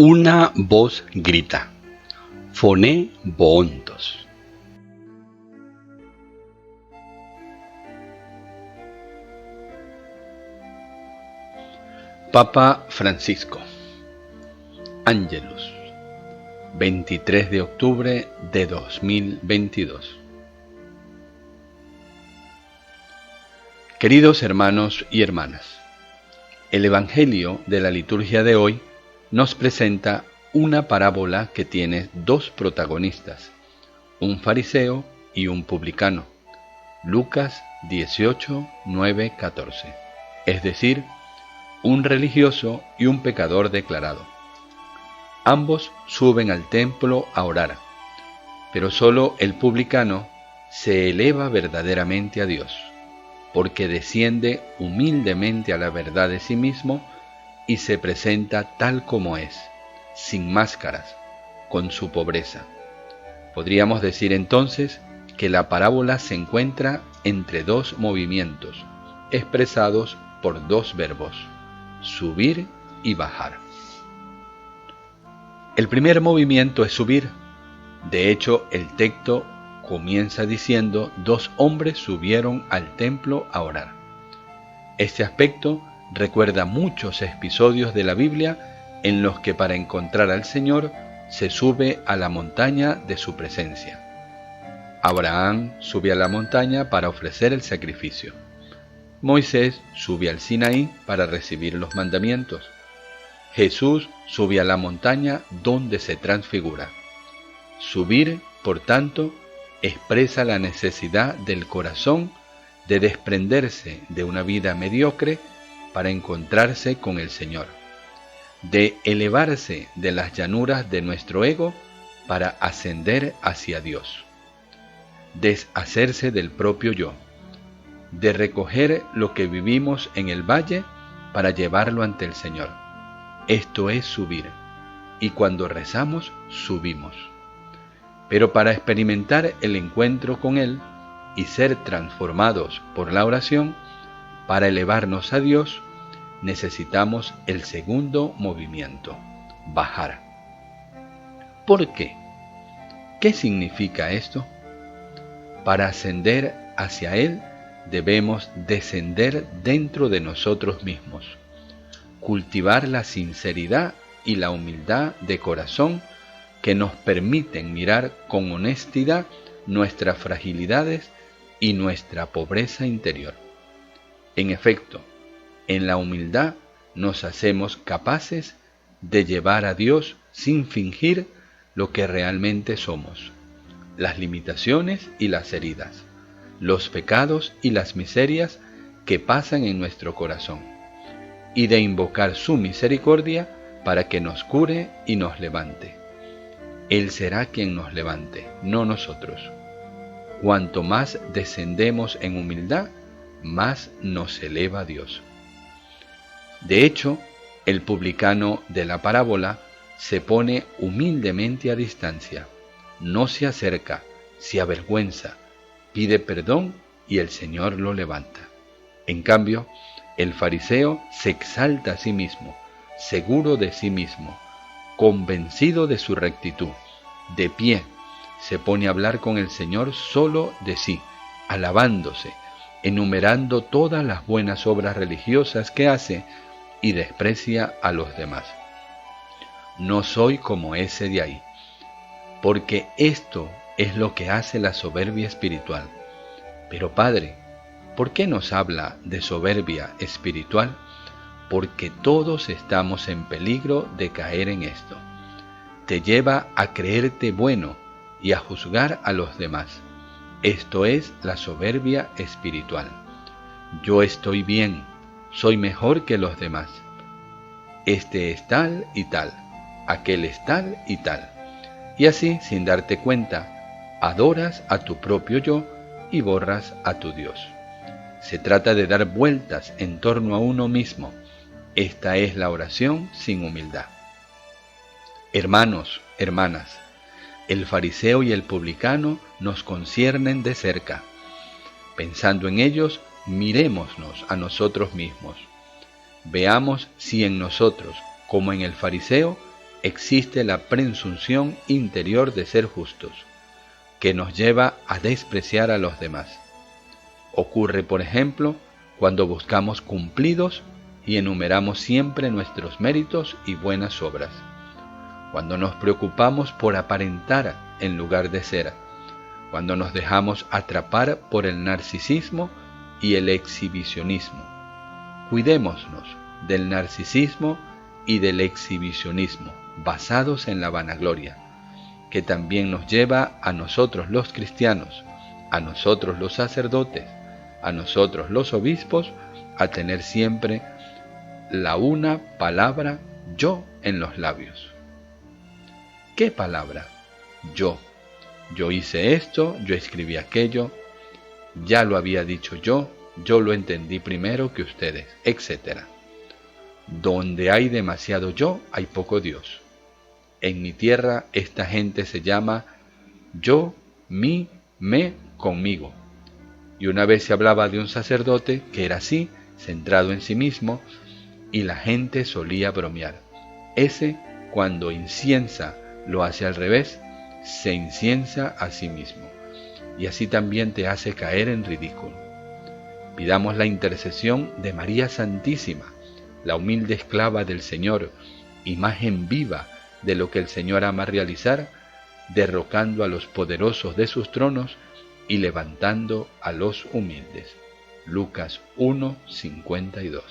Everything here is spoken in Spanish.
Una voz grita: «Phoné boontos». Papa Francisco. Ángelus, 23 de octubre de 2022. Queridos hermanos y hermanas, el Evangelio de la liturgia de hoy nos presenta una parábola que tiene dos protagonistas, un fariseo y un publicano. Lucas 18, 9, 14. Es decir, un religioso y un pecador declarado. Ambos suben al templo a orar, pero solo el publicano se eleva verdaderamente a Dios, porque desciende humildemente a la verdad de sí mismo y se presenta tal como es, sin máscaras, con su pobreza. Podríamos decir entonces que la parábola se encuentra entre dos movimientos, expresados por dos verbos: subir y bajar. El primer movimiento es subir. De hecho, el texto comienza diciendo: dos hombres subieron al templo a orar. Este aspecto recuerda muchos episodios de la Biblia en los que para encontrar al Señor se sube a la montaña de su presencia. Abraham sube a la montaña para ofrecer el sacrificio. Moisés sube al Sinaí para recibir los mandamientos. Jesús sube a la montaña donde se transfigura. Subir, por tanto, expresa la necesidad del corazón de desprenderse de una vida mediocre para encontrarse con el Señor, de elevarse de las llanuras de nuestro ego para ascender hacia Dios, deshacerse del propio yo, de recoger lo que vivimos en el valle para llevarlo ante el Señor. Esto es subir, y cuando rezamos, subimos. Pero para experimentar el encuentro con Él y ser transformados por la oración, para elevarnos a Dios, necesitamos el segundo movimiento: bajar. ¿Por qué? ¿Qué significa esto? Para ascender hacia Él, debemos descender dentro de nosotros mismos, cultivar la sinceridad y la humildad de corazón que nos permiten mirar con honestidad nuestras fragilidades y nuestra pobreza interior. En efecto, en la humildad nos hacemos capaces de llevar a Dios sin fingir lo que realmente somos, las limitaciones y las heridas, los pecados y las miserias que pasan en nuestro corazón, y de invocar su misericordia para que nos cure y nos levante. Él será quien nos levante, no nosotros. Cuanto más descendemos en humildad, más nos eleva Dios. De hecho, el publicano de la parábola se pone humildemente a distancia, no se acerca, se avergüenza, pide perdón y el Señor lo levanta. En cambio, el fariseo se exalta a sí mismo, seguro de sí mismo, convencido de su rectitud, de pie, se pone a hablar con el Señor solo de sí, alabándose, enumerando todas las buenas obras religiosas que hace y desprecia a los demás. No soy como ese de ahí, porque esto es lo que hace la soberbia espiritual. Pero Padre, ¿por qué nos habla de soberbia espiritual? Porque todos estamos en peligro de caer en esto. Te lleva a creerte bueno y a juzgar a los demás. Esto es la soberbia espiritual. Yo estoy bien, soy mejor que los demás. Este es tal y tal, aquel es tal y tal. Y así, sin darte cuenta, adoras a tu propio yo y borras a tu Dios. Se trata de dar vueltas en torno a uno mismo. Esta es la oración sin humildad. Hermanos, hermanas, el fariseo y el publicano nos conciernen de cerca. Pensando en ellos, mirémonos a nosotros mismos. Veamos si en nosotros, como en el fariseo, existe la presunción interior de ser justos, que nos lleva a despreciar a los demás. Ocurre, por ejemplo, cuando buscamos cumplidos y enumeramos siempre nuestros méritos y buenas obras, cuando nos preocupamos por aparentar en lugar de ser, cuando nos dejamos atrapar por el narcisismo y el exhibicionismo. Cuidémonos del narcisismo y del exhibicionismo basados en la vanagloria, que también nos lleva a nosotros los cristianos, a nosotros los sacerdotes, a nosotros los obispos, a tener siempre la una palabra yo en los labios. ¿Qué palabra? Yo. Yo hice esto, yo escribí aquello, ya lo había dicho yo lo entendí primero que ustedes, etc. Donde hay demasiado yo, hay poco Dios. En mi tierra esta gente se llama yo, mí, me, conmigo. Y una vez se hablaba de un sacerdote que era así, centrado en sí mismo, y la gente solía bromear. Ese, cuando inciensa, lo hace al revés, se inciensa a sí mismo. Y así también te hace caer en ridículo. Pidamos la intercesión de María Santísima, la humilde esclava del Señor, imagen viva de lo que el Señor ama realizar, derrocando a los poderosos de sus tronos y levantando a los humildes. Lucas 1:52.